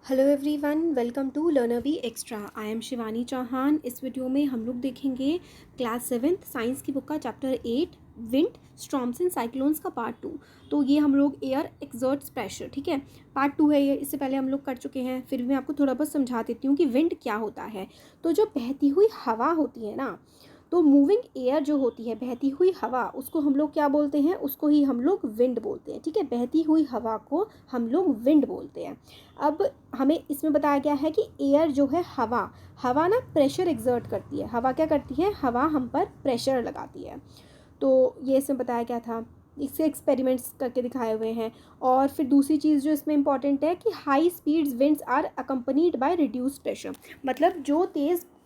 Hello everyone, welcome to Learner Bee Extra. I am Shivani Chauhan. इस video में हम लोग देखेंगे क्लास 7 साइंस की बुक का chapter 8 wind storms and cyclones का पार्ट 2। तो ये हम लोग एयर एक्सर्ट्स प्रेशर, ठीक है, पार्ट 2 है ये। इससे पहले हम लोग कर चुके हैं, फिर भी मैं आपको थोड़ा बहुत समझा देती हूँ कि विंड क्या होता है। तो जो बहती हुई हवा होती है ना, तो मूविंग एयर जो होती है, बहती हुई हवा, उसको हम लोग क्या बोलते हैं? उसको ही हम लोग विंड बोलते हैं, ठीक है। बहती हुई हवा को हम लोग विंड बोलते हैं। अब हमें इसमें बताया गया है कि एयर जो है, हवा हवा ना प्रेशर एक्सर्ट करती है। हवा क्या करती है? हवा हम पर प्रेशर लगाती है। तो ये इसमें बताया गया था, इससे एक्सपेरिमेंट्स करके दिखाए हुए हैं। और फिर दूसरी चीज़ जो इसमें इंपॉर्टेंट है कि high speeds winds are accompanied by reduced pressure. मतलब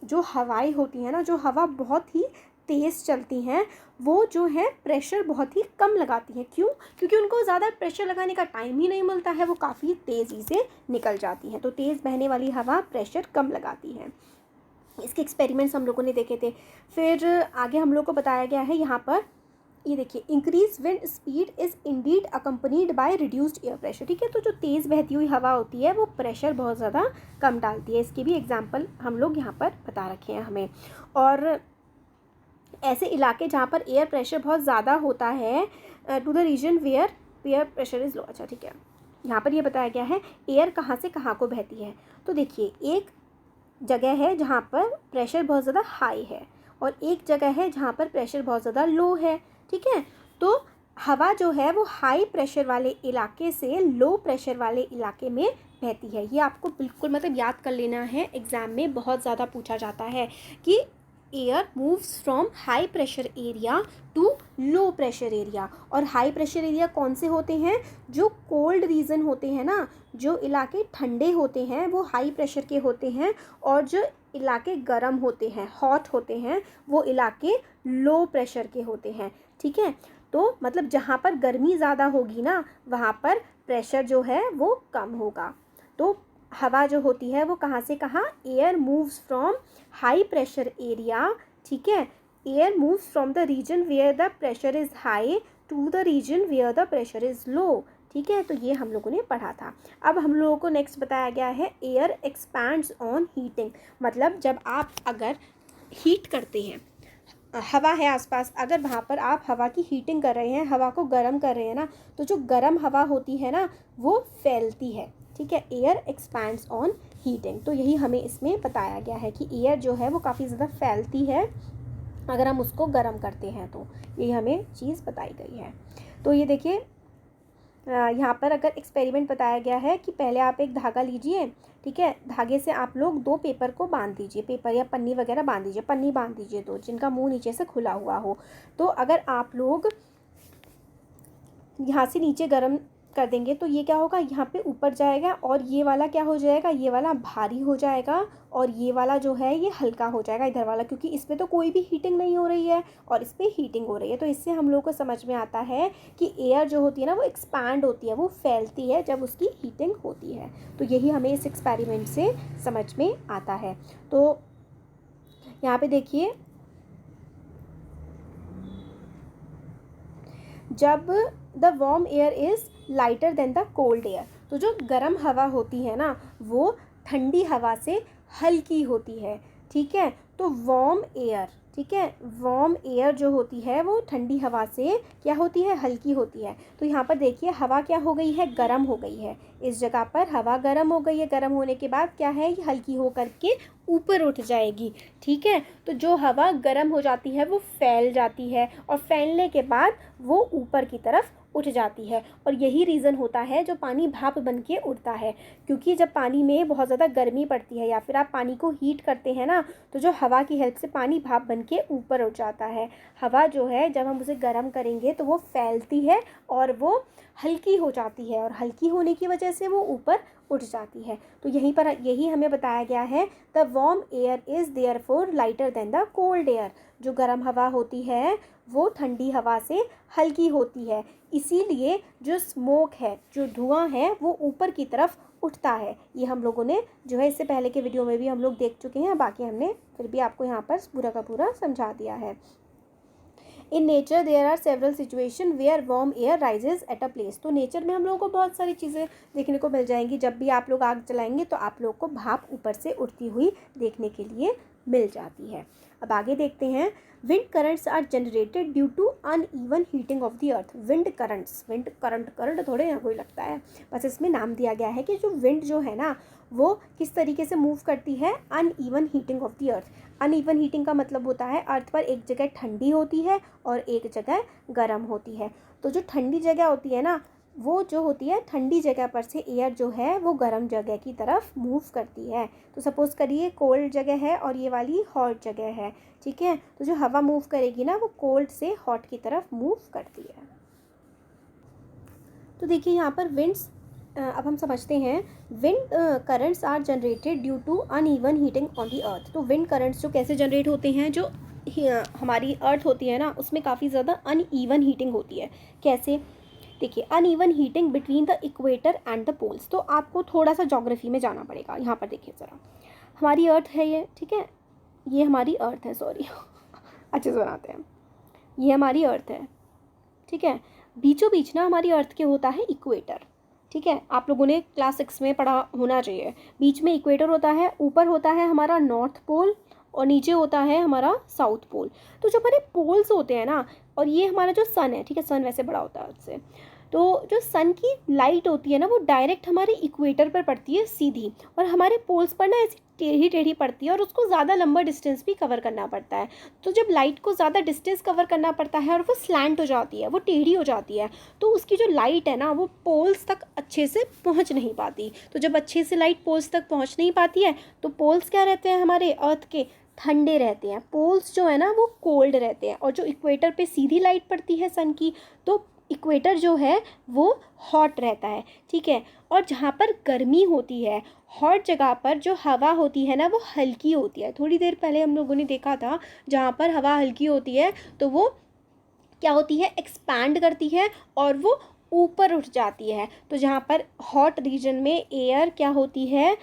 जो हवाएं होती हैं ना, जो हवा बहुत ही तेज़ चलती हैं, वो जो है प्रेशर बहुत ही कम लगाती हैं। क्यों? क्योंकि उनको ज़्यादा प्रेशर लगाने का टाइम ही नहीं मिलता है, वो काफ़ी तेज़ी से निकल जाती हैं। तो तेज़ बहने वाली हवा प्रेशर कम लगाती है। इसके एक्सपेरिमेंट्स हम लोगों ने देखे थे। फिर आगे हम लोग को बताया गया है यहाँ पर, ये देखिए, increase wind speed is Indeed accompanied by reduced air pressure, ठीक है। तो जो तेज़ बहती हुई हवा होती है वो प्रेशर बहुत ज़्यादा कम डालती है। इसके भी एग्जाम्पल हम लोग यहाँ पर बता रखे हैं हमें। और ऐसे इलाके जहाँ पर एयर प्रेशर बहुत ज़्यादा होता है, to the region where air pressure is low. अच्छा, ठीक है, यहाँ पर ये बताया गया है एयर कहाँ से कहाँ को बहती है। तो देखिए, एक जगह है जहाँ पर प्रेशर बहुत ज़्यादा हाई है और एक जगह है जहाँ पर प्रेशर बहुत ज़्यादा लो है, ठीक है। तो हवा जो है वो हाई प्रेशर वाले इलाके से लो प्रेशर वाले इलाके में बहती है। ये आपको बिल्कुल मतलब याद कर लेना है, एग्ज़ाम में बहुत ज़्यादा पूछा जाता है कि air moves from high pressure area to low pressure area. और हाई प्रेशर एरिया कौन से होते हैं? जो कोल्ड रीजन होते हैं ना, जो इलाके ठंडे होते हैं वो हाई प्रेशर के होते हैं। और जो इलाके गर्म होते हैं, हॉट होते हैं, वो इलाके लो प्रेशर के होते हैं, ठीक है। तो मतलब जहाँ पर गर्मी ज़्यादा होगी ना, वहाँ पर प्रेशर जो है वो कम होगा। तो हवा जो होती है वो कहाँ से कहाँ? Air moves from high pressure area, ठीक है। Air moves from the region where the pressure is high to the region where the pressure is low, ठीक है। तो ये हम लोगों ने पढ़ा था। अब हम लोगों को नेक्स्ट बताया गया है एयर एक्सपैंड्स ऑन हीटिंग। मतलब जब आप अगर हीट करते हैं, हवा है आसपास, अगर वहाँ पर आप हवा की हीटिंग कर रहे हैं, हवा को गर्म कर रहे हैं ना, तो जो गर्म हवा होती है ना, वो फैलती है, ठीक है। Air expands on heating. तो यही हमें इसमें बताया गया है कि एयर जो है वो काफ़ी ज़्यादा फैलती है अगर हम उसको गर्म करते हैं। तो यही हमें चीज़ बताई गई है। तो ये देखिए, यहाँ पर अगर एक्सपेरिमेंट बताया गया है कि पहले आप एक धागा लीजिए, ठीक है। धागे से आप लोग 2 पेपर को बांध दीजिए, पेपर या पन्नी वगैरह बांध दीजिए, पन्नी बांध दीजिए 2 जिनका मुंह नीचे से खुला हुआ हो। तो अगर आप लोग यहाँ से नीचे गर्म कर देंगे तो ये क्या होगा? यहाँ पे ऊपर जाएगा और ये वाला क्या हो जाएगा? ये वाला भारी हो जाएगा और ये वाला जो है ये हल्का हो जाएगा, इधर वाला, क्योंकि इस पर तो कोई भी हीटिंग नहीं हो रही है और इस पर हीटिंग हो रही है। तो इससे हम लोग को समझ में आता है कि एयर जो होती है ना, वो एक्सपैंड होती है, वो फैलती है जब उसकी हीटिंग होती है। तो यही हमें इस एक्सपेरिमेंट से समझ में आता है। तो यहाँ पे देखिए, जब the warm air is lighter than the cold air, तो जो गर्म हवा होती है ना, वो ठंडी हवा से हल्की होती है, ठीक है। तो वार्म एयर, ठीक है, वार्म एयर जो होती है वो ठंडी हवा से क्या होती है? हल्की होती है। तो यहाँ पर देखिए, हवा क्या हो गई है? गर्म हो गई है। इस जगह पर हवा गर्म हो गई है। गर्म होने के बाद क्या है? ये हल्की हो करके ऊपर उठ जाएगी, ठीक है। तो जो हवा गर्म हो जाती है वो फैल जाती है और फैलने के बाद वो ऊपर की तरफ उठ जाती है। और यही रीज़न होता है जो पानी भाप बन के उड़ता है। क्योंकि जब पानी में बहुत ज़्यादा गर्मी पड़ती है या फिर आप पानी को हीट करते हैं ना, तो जो हवा की हेल्प से पानी भाप बन के ऊपर उठ जाता है। हवा जो है, जब हम उसे गर्म करेंगे तो वो फैलती है और वो हल्की हो जाती है और हल्की होने की वजह से वो ऊपर उठ जाती है। तो यही हमें बताया गया है, the warm air is therefore lighter than the cold air. जो गर्म हवा होती है वो ठंडी हवा से हल्की होती है, इसीलिए जो स्मोक है, जो धुआं है, वो ऊपर की तरफ उठता है। ये हम लोगों ने जो है इससे पहले के वीडियो में भी हम लोग देख चुके हैं, बाकी हमने फिर भी आपको यहाँ पर पूरा का पूरा समझा दिया है। In nature there are several situation where warm air rises at a place. तो नेचर में हम लोगों को बहुत सारी चीज़ें देखने को मिल जाएंगी। जब भी आप लोग आग जलाएंगे तो आप लोग को भाप ऊपर से उड़ती हुई देखने के लिए मिल जाती है। अब आगे देखते हैं। Wind currents are generated due to uneven heating of the earth. Wind currents, wind current थोड़े यहाँ कोई लगता है, बस इसमें नाम दिया गया है कि जो विंड जो है ना वो किस तरीके से मूव करती है, uneven heating of the earth. Uneven heating का मतलब होता है अर्थ पर एक जगह ठंडी होती है और एक जगह गर्म होती है। तो जो ठंडी जगह होती है ना, वो जो होती है ठंडी जगह पर से एयर जो है वो गर्म जगह की तरफ मूव करती है। तो सपोज़ करिए कोल्ड जगह है और ये वाली हॉट जगह है, ठीक है। तो जो हवा मूव करेगी ना वो कोल्ड से हॉट की तरफ मूव करती है। तो देखिए यहाँ पर विंड्स, अब हम समझते हैं। Wind currents are generated due to uneven heating on the earth. तो विंड करंट्स जो कैसे जनरेट होते हैं, जो हमारी अर्थ होती है ना उसमें काफ़ी ज़्यादा अनइवन हीटिंग होती है। कैसे, देखिए uneven heating between the equator and the poles. तो आपको थोड़ा सा ज्योग्राफी में जाना पड़ेगा। यहाँ पर देखिए ज़रा, हमारी अर्थ है ये, ठीक है, ये हमारी अर्थ है, सॉरी अच्छे से बनाते हैं। ये हमारी अर्थ है, ठीक है। बीचों बीच ना हमारी अर्थ के होता है इक्वेटर, ठीक है। आप लोगों ने क्लास 6 में पढ़ा होना चाहिए। बीच में इक्वेटर होता है, ऊपर होता है हमारा नॉर्थ पोल और नीचे होता है हमारा साउथ पोल। तो जो हमारे पोल्स होते हैं ना, और ये हमारा जो सन है, ठीक है, सन वैसे बड़ा होता है उससे, तो जो सन की लाइट होती है ना वो डायरेक्ट हमारे इक्वेटर पर पड़ती है सीधी, और हमारे पोल्स पर ना ऐसी टेढ़ी टेढ़ी पड़ती है और उसको ज़्यादा लंबा डिस्टेंस भी कवर करना पड़ता है। तो जब लाइट को ज़्यादा डिस्टेंस कवर करना पड़ता है और वो स्लैंट हो जाती है, वो टेढ़ी हो जाती है, तो उसकी जो लाइट है ना वो पोल्स तक अच्छे से पहुंच नहीं पाती। तो जब अच्छे से लाइट पोल्स तक पहुंच नहीं पाती है तो पोल्स क्या रहते हैं हमारे अर्थ के, ठंडे रहते हैं। पोल्स जो है ना वो कोल्ड रहते हैं। और जो इक्वेटर पे सीधी लाइट पड़ती है सन की, तो इक्वेटर जो है वो हॉट रहता है, ठीक है। और जहाँ पर गर्मी होती है, हॉट जगह पर जो हवा होती है ना वो हल्की होती है। थोड़ी देर पहले हम लोगों ने देखा था, जहाँ पर हवा हल्की होती है तो वो क्या होती है, एक्सपैंड करती है और वो ऊपर उठ जाती है। तो जहाँ पर हॉट रीजन में एयर क्या होती है,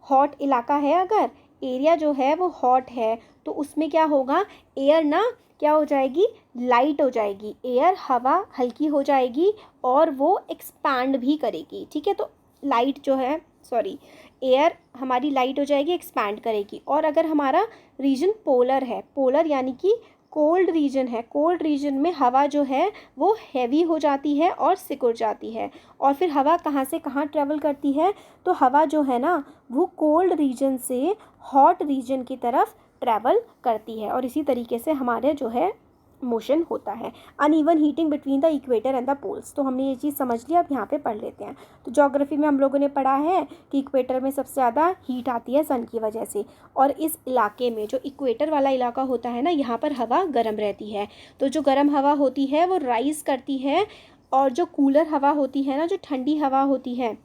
हॉट इलाका है, अगर एरिया जो है वो हॉट है तो उसमें क्या होगा, एयर ना क्या हो जाएगी, लाइट हो जाएगी। एयर, हवा हल्की हो जाएगी और वो एक्सपैंड भी करेगी, ठीक है। तो लाइट जो है, सॉरी, एयर हमारी लाइट हो जाएगी, एक्सपैंड करेगी। और अगर हमारा रीजन पोलर है, पोलर यानी कि कोल्ड रीजन है, कोल्ड रीजन में हवा जो है वो हैवी हो जाती है और सिकुड़ जाती है। और फिर हवा कहाँ से कहाँ ट्रेवल करती है, तो हवा जो है ना वो कोल्ड रीजन से हॉट रीजन की तरफ ट्रैवल करती है। और इसी तरीके से हमारे जो है मोशन होता है। Uneven heating between the equator and the poles. तो हमने ये चीज़ समझ लिया, अब यहाँ पे पढ़ लेते हैं। तो ज्योग्राफी में हम लोगों ने पढ़ा है कि इक्वेटर में सबसे ज़्यादा हीट आती है सन की वजह से, और इस इलाके में जो इक्वेटर वाला इलाका होता है ना, यहाँ पर हवा गर्म रहती है। तो जो गर्म हवा होती है वो राइज़ करती है, और जो कूलर हवा होती है ना, जो ठंडी हवा होती है,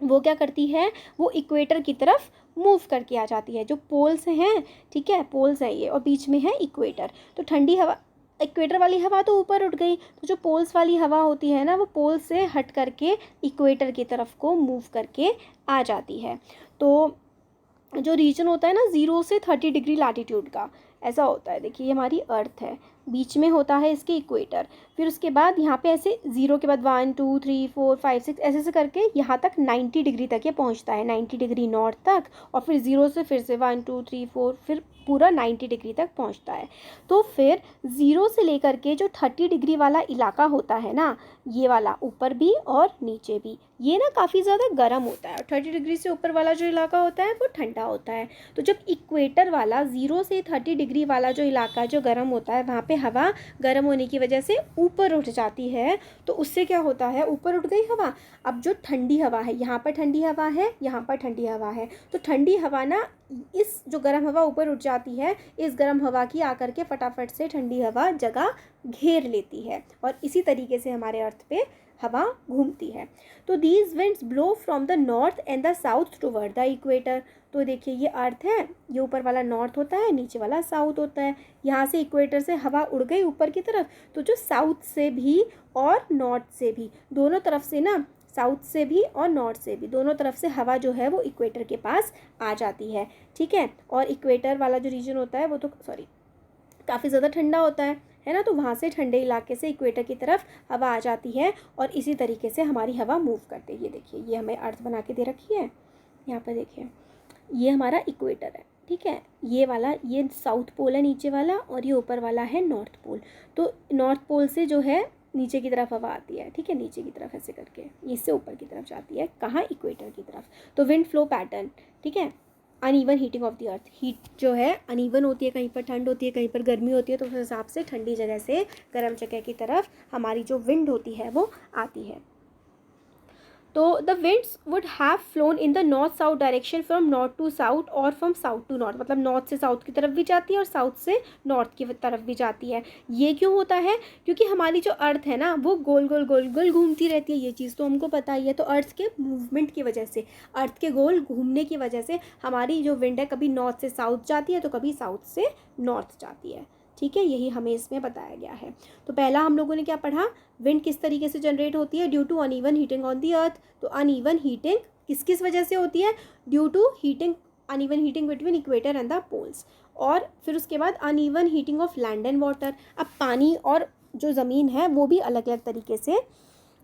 वो क्या करती है, वो इक्वेटर की तरफ मूव करके आ जाती है। जो पोल्स हैं, ठीक है, पोल्स है ये, और बीच में है इक्वेटर। तो ठंडी हवा, इक्वेटर वाली हवा तो ऊपर उठ गई, तो जो पोल्स वाली हवा होती है ना वो पोल से हट करके इक्वेटर की तरफ को मूव करके आ जाती है। तो जो रीजन होता है ना 0 से 30 डिग्री लैटिट्यूड का, ऐसा होता है। देखिए ये हमारी अर्थ है, बीच में होता है इसके इक्वेटर, फिर उसके बाद यहाँ पे ऐसे 0 के बाद 1 2 3 4 5 6 ऐसे ऐसे करके यहाँ तक 90 डिग्री तक ये पहुँचता है, 90 डिग्री नॉर्थ तक। और फिर 0 से फिर से 1 2 3 4 फिर पूरा 90 डिग्री तक पहुँचता है। तो फिर 0 से लेकर के जो 30 डिग्री वाला इलाका होता है ना, ये वाला ऊपर भी और नीचे भी, ये ना काफ़ी ज़्यादा गर्म होता है। और 30 डिग्री से ऊपर वाला जो इलाका होता है वो ठंडा होता है। तो जब इक्वेटर वाला 0 से 30 डिग्री वाला जो इलाका जो गर्म होता है, वहाँ पे हवा गर्म होने की वजह से ऊपर उठ जाती है। तो उससे क्या होता है, ऊपर उठ गई हवा। अब जो ठंडी हवा है, यहाँ पर ठंडी हवा है, यहाँ पर ठंडी हवा है, तो ठंडी हवा ना इस जो गर्म हवा ऊपर उठ जाती है, इस गर्म हवा की आकर के फटाफट से ठंडी हवा जगह घेर लेती है, और इसी तरीके से हमारे अर्थ पे हवा घूमती है। तो these winds blow from the north and the south toward the equator. तो देखिए ये अर्थ है, ये ऊपर वाला नॉर्थ होता है, नीचे वाला साउथ होता है। यहाँ से इक्वेटर से हवा उड़ गई ऊपर की तरफ, तो जो साउथ से भी और नॉर्थ से भी, दोनों तरफ से ना, साउथ से भी और नॉर्थ से भी, दोनों तरफ से हवा जो है वो इक्वेटर के पास आ जाती है, ठीक है। और इक्वेटर वाला जो रीजन होता है वो तो काफ़ी ज़्यादा ठंडा होता है, है ना, तो वहाँ से ठंडे इलाके से इक्वेटर की तरफ हवा आ जाती है और इसी तरीके से हमारी हवा मूव करती है। ये देखिए, ये हमें अर्थ बना के दे रखी है, यहाँ पर देखिए ये हमारा इक्वेटर है, ठीक है। ये वाला ये साउथ पोल है नीचे वाला, और ये ऊपर वाला है नॉर्थ पोल। तो नॉर्थ पोल से जो है नीचे की तरफ हवा आती है, ठीक है, नीचे की तरफ ऐसे करके इससे ऊपर की तरफ जाती है, कहाँ, इक्वेटर की तरफ। तो विंड फ्लो पैटर्न, ठीक है, uneven heating of the earth, heat जो है अनइवन होती है, कहीं पर ठंड होती है, कहीं पर गर्मी होती है, तो उस हिसाब से ठंडी जगह से गर्म जगह की तरफ हमारी जो विंड होती है वो आती है। तो the winds would have flown in the north south direction from north to south और फ्रॉम साउथ टू नॉर्थ, मतलब नॉर्थ से साउथ की तरफ भी जाती है और साउथ से नॉर्थ की तरफ भी जाती है। ये क्यों होता है? क्योंकि हमारी जो अर्थ है ना वो गोल गोल गोल गोल घूमती रहती है, ये चीज़ तो हमको पता ही है। तो अर्थ के मूवमेंट की वजह से, अर्थ के गोल घूमने की वजह से हमारी जो विंड है कभी नॉर्थ से साउथ जाती है तो कभी साउथ से नॉर्थ जाती है, ठीक है। यही हमें इसमें बताया गया है। तो पहला हम लोगों ने क्या पढ़ा, विंड किस तरीके से जनरेट होती है, due to uneven heating on the earth. तो अनइवन हीटिंग किस किस वजह से होती है, due to heating, uneven heating between equator and the poles. और फिर उसके बाद uneven heating of land and water. अब पानी और जो ज़मीन है वो भी अलग अलग तरीके से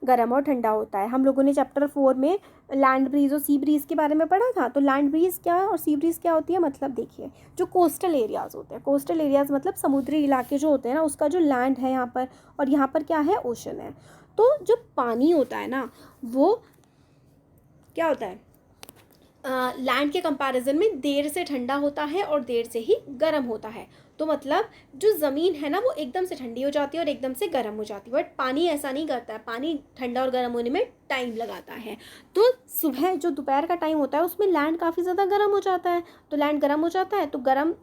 गर्म और ठंडा होता है। हम लोगों ने चैप्टर 4 में लैंड ब्रीज और सी ब्रीज के बारे में पढ़ा था। तो लैंड ब्रीज क्या और सी ब्रीज क्या होती है, मतलब देखिए जो कोस्टल एरियाज़ होते हैं, कोस्टल एरियाज़ मतलब समुद्री इलाके जो होते हैं ना, उसका जो लैंड है यहाँ पर, और यहाँ पर क्या है, ओशन है। तो जो पानी होता है ना वो क्या होता है, लैंड के कंपैरिजन में देर से ठंडा होता है और देर से ही गर्म होता है। तो मतलब जो ज़मीन है ना वो एकदम से ठंडी हो जाती है और एकदम से गर्म हो जाती है, बट पानी ऐसा नहीं करता है। पानी ठंडा और गर्म होने में टाइम लगाता है। तो सुबह जो दोपहर का टाइम होता है उसमें लैंड काफ़ी ज़्यादा गर्म हो जाता है, तो लैंड गर्म हो जाता है तो गर्म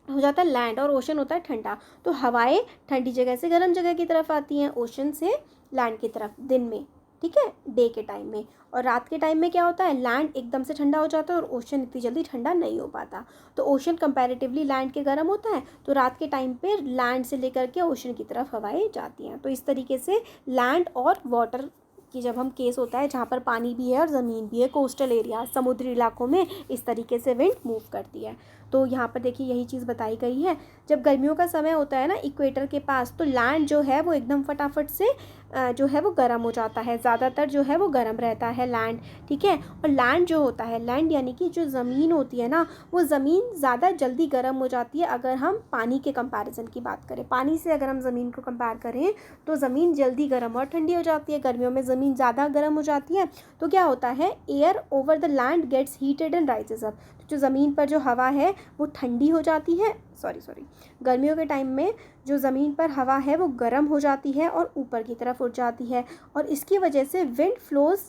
हो जाता है लैंड, और ओशन होता है ठंडा। तो हवाएं ठंडी जगह से गर्म जगह की तरफ आती हैं, ओशन से लैंड की तरफ दिन में, ठीक है, डे के टाइम में। और रात के टाइम में क्या होता है, लैंड एकदम से ठंडा हो जाता है और ओशन इतनी जल्दी ठंडा नहीं हो पाता। तो ओशन कंपैरेटिवली लैंड के गर्म होता है, तो रात के टाइम पे लैंड से लेकर के ओशन की तरफ हवाएं जाती हैं। तो इस तरीके से लैंड और वाटर की जब हम केस होता है जहाँ पर पानी भी है और ज़मीन भी है, कोस्टल एरिया समुद्री इलाकों में, इस तरीके से विंड मूव करती है। तो यहाँ पर देखिए यही चीज़ बताई गई है। जब गर्मियों का समय होता है ना इक्वेटर के पास, तो लैंड जो है वो एकदम फटाफट से जो है वो गर्म हो जाता है, ज़्यादातर जो है वो गर्म रहता है लैंड, ठीक है। और लैंड जो होता है, लैंड यानी कि जो ज़मीन होती है ना, वो ज़मीन ज़्यादा जल्दी गर्म हो जाती है अगर हम पानी के कंपैरिजन की बात करें। पानी से अगर हम ज़मीन को कंपेयर करें तो ज़मीन जल्दी गर्म और ठंडी हो जाती है। गर्मियों में ज़मीन ज़्यादा गर्म हो जाती है, तो क्या होता है, air over the land gets heated and rises up. जो ज़मीन पर जो हवा है वो ठंडी हो जाती है, गर्मियों के टाइम में जो ज़मीन पर हवा है वो गर्म हो जाती है और ऊपर की तरफ उठ जाती है, और इसकी वजह से wind flows,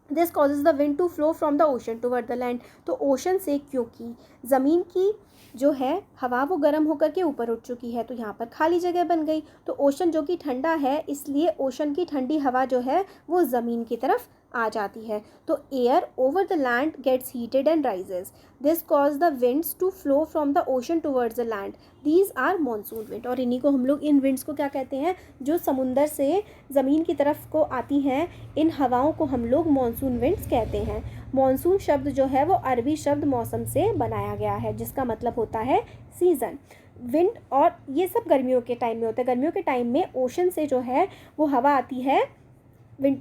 this causes the wind to flow from the ocean toward the land. तो ओशन से, क्योंकि ज़मीन की जो है हवा वो गर्म होकर के ऊपर उठ चुकी है, तो यहाँ पर खाली जगह बन गई। तो ओशन जो कि ठंडा है, इसलिए ओशन की ठंडी हवा जो है वो ज़मीन की तरफ आ जाती है। तो air over the land gets heated and rises, this cause the winds to flow from the ocean towards the land, these are monsoon wind. और इन्हीं को हम लोग, इन विंड्स को क्या कहते हैं, जो समुंदर से ज़मीन की तरफ को आती हैं, इन हवाओं को हम लोग मानसून विंड्स कहते हैं। मानसून शब्द जो है वो अरबी शब्द मौसम से बनाया गया है, जिसका मतलब होता है सीज़न। विंड, और ये सब गर्मियों के टाइम में होता है। गर्मियों के टाइम में ओशन से जो है वो हवा आती है,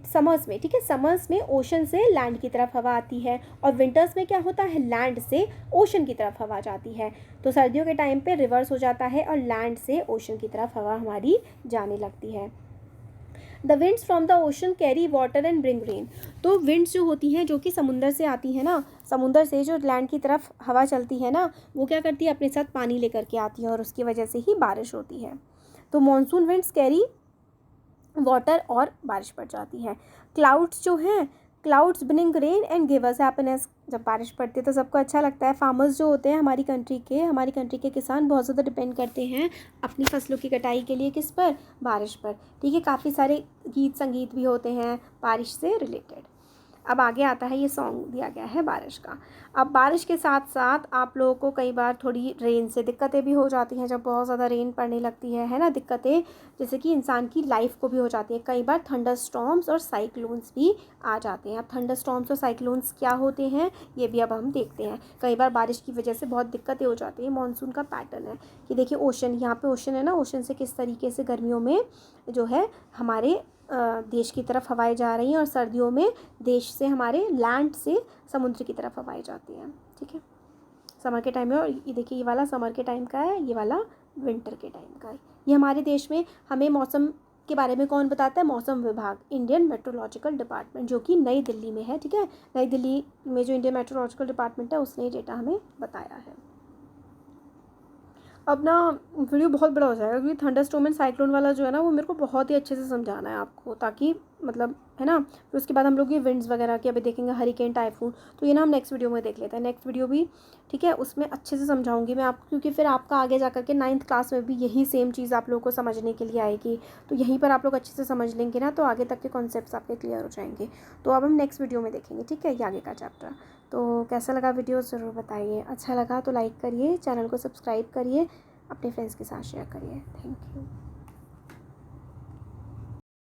समर्स में, ठीक है, समर्स में ओशन से लैंड की तरफ हवा आती है, और विंटर्स में क्या होता है, लैंड से ओशन की तरफ हवा जाती है। तो सर्दियों के टाइम पे रिवर्स हो जाता है और लैंड से ओशन की तरफ हवा हमारी जाने लगती है। The winds from the ocean carry water and bring rain. तो विंड्स जो होती हैं जो कि समुंदर से आती है ना, समुंदर से जो लैंड की तरफ हवा चलती है ना, वो क्या करती है, अपने साथ पानी लेकर के आती है, और उसकी वजह से ही बारिश होती है। तो मॉनसून विंड्स कैरी वाटर, और बारिश पड़ जाती है। क्लाउड्स जो हैं, clouds bring rain and give us happiness. जब बारिश पड़ती है तो सबको अच्छा लगता है। फार्मर्स जो होते हैं हमारी कंट्री के किसान बहुत ज़्यादा डिपेंड करते हैं अपनी फसलों की कटाई के लिए, किस पर, बारिश पर, ठीक है। काफ़ी सारे गीत संगीत भी होते हैं बारिश से रिलेटेड। अब आगे आता है, ये सॉन्ग दिया गया है बारिश का। अब बारिश के साथ साथ आप लोगों को कई बार थोड़ी रेन से दिक्कतें भी हो जाती हैं, जब बहुत ज़्यादा रेन पड़ने लगती है ना, दिक्कतें जैसे कि इंसान की लाइफ को भी हो जाती है। कई बार थंडर स्टॉर्म्स और साइक्लोन्स भी आ जाते हैं। अब थंडर स्टॉर्म्स और साइक्लोन्स क्या होते हैं ये भी अब हम देखते हैं। कई बार बारिश की वजह से बहुत दिक्कतें हो जाती हैं। मानसून का पैटर्न है कि देखिए ओशन, यहाँ पे ओशन है ना, ओशन से किस तरीके से गर्मियों में जो है हमारे देश की तरफ हवाएं जा रही हैं, और सर्दियों में देश से हमारे लैंड से समुद्र की तरफ हवाएं जाती हैं। ठीक है, समर के टाइम में, और ये देखिए ये वाला समर के टाइम का है, ये वाला विंटर के टाइम का है। ये हमारे देश में हमें मौसम के बारे में कौन बताता है? मौसम विभाग, इंडियन मेट्रोलॉजिकल डिपार्टमेंट, जो कि नई दिल्ली में है। ठीक है, नई दिल्ली में जो इंडियन मेट्रोलॉजिकल डिपार्टमेंट है उसने ये डेटा हमें बताया है। अब ना वीडियो बहुत बड़ा हो जाएगा, क्योंकि थंडरस्टॉर्म एंड साइक्लोन वाला जो है ना वो मेरे को बहुत ही अच्छे से समझाना है आपको, ताकि मतलब है ना। फिर उसके बाद हम लोग ये विंड्स वगैरह की अभी देखेंगे, हरिकेन, टाइफून, तो ये ना हम नेक्स्ट वीडियो में देख लेते हैं। नेक्स्ट वीडियो भी ठीक है, उसमें अच्छे से समझाऊंगी मैं आपको, क्योंकि फिर आपका आगे जा करके 9th क्लास में भी यही सेम चीज़ आप लोगों को समझने के लिए आएगी। तो यहीं पर आप लोग अच्छे से समझ लेंगे ना, तो आगे तक के कॉन्सेप्ट्स आपके क्लियर हो जाएंगे। तो अब हम नेक्स्ट वीडियो में देखेंगे, ठीक है, ये आगे का चैप्टर। तो कैसा लगा वीडियो ज़रूर बताइए, अच्छा लगा तो लाइक करिए, चैनल को सब्सक्राइब करिए, अपने फ्रेंड्स के साथ शेयर करिए। Thank you.